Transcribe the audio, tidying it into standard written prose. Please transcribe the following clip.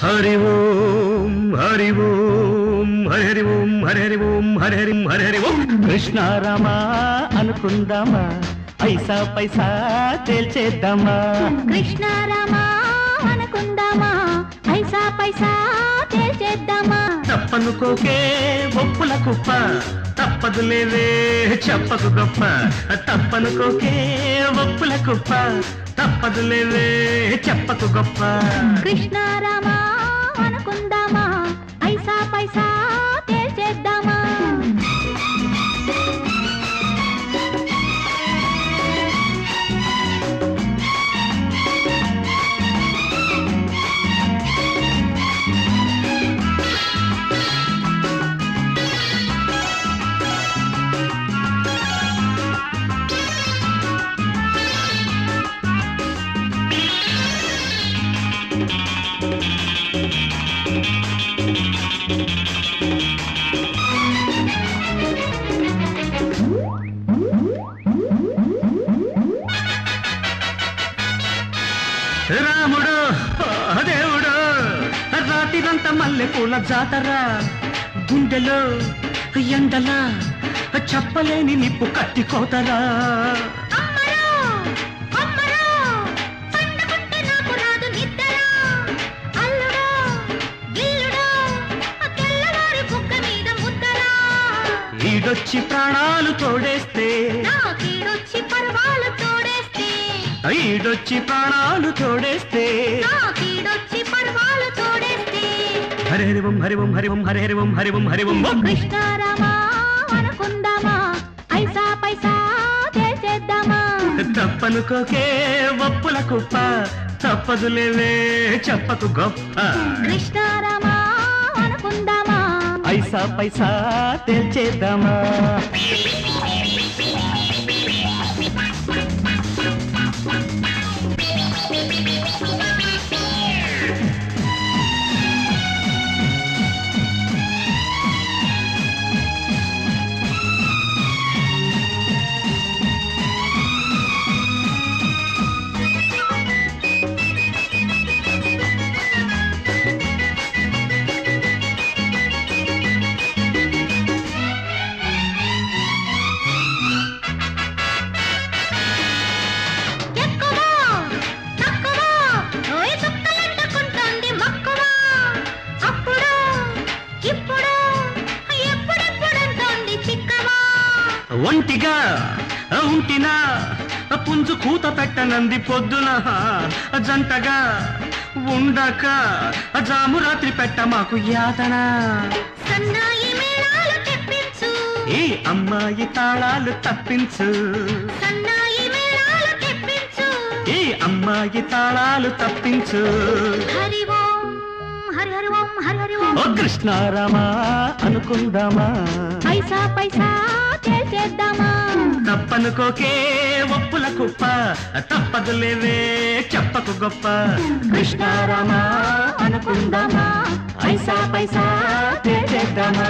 हरि ओम हरि ओम हरि ओम हरि ओम हरि ओम हरि ओम कृष्ण रामा अनुकुंदामा ऐसा पैसा तेल्చేద్దామా कृष्ण रामा अनुकुंदामा ऐसा पैसा तेल्చేద్దామా తప్పనుకోకే ఒప్పుల కుప్ప తప్పదులేవే చెప్పకు గొప్ప తప్పనుకోకే ఒప్పుల కుప్ప తప్పదులేవే చెప్పకు గొప్ప कृष्ण रामा అనుకుందామా ఐసా పైసా తేల్చేద్దామా రాముడు దేవుడు రాతిరంత మల్లె పూల జాతర గుండెలో ఎండల చెప్పలేని నిప్పు కట్టికోతరా ఈడొచ్చి ప్రాణాలు తోడేస్తే నాకీడొచ్చి పర్వాలు తోడేస్తే ఈడొచ్చి ప్రాణాలు తోడేస్తే నాకీడొచ్చి పర్వాలు తోడేస్తే హరి హరి ఓం హరి ఓం హరి ఓం హరి హరి ఓం హరి ఓం హరి ఓం కృష్ణ రామా అనుకుందామా ఐసా పైసా తేల్చేద్దామా తప్పనుకోకే ఒప్పుల కుప్ప తప్పదులేవే చెప్పకు గొప్ప కృష్ణ రామా అనుకుందామా ఐసా పైసా తేల్చేద్దామా ఒంటిగా ఉంటినా పుంజు కూత పెట్టనంది పొద్దున జంటగా ఉండక జాము రాత్రి పెట్ట మాకు యాతన సన్నాయి మేళాలు తెప్పించు ఈ అమ్మాయి తాళాలు తప్పించు సన్నాయి మేళాలు తెప్పించు ఈ అమ్మాయి తాళాలు తప్పించు హరి ఓం హరి హరి ఓం హరి హరి ఓం ఓ కృష్ణ రామా అనుకుందామా ఐసా పైసా తేల్చేద్దామా తప్పనుకోకే ఒప్పుల కుప్ప తప్పదులేవే చెప్పకు గొప్ప కృష్ణ రామా అనుకుందామా ఐసా పైసా తేల్చేద్దామా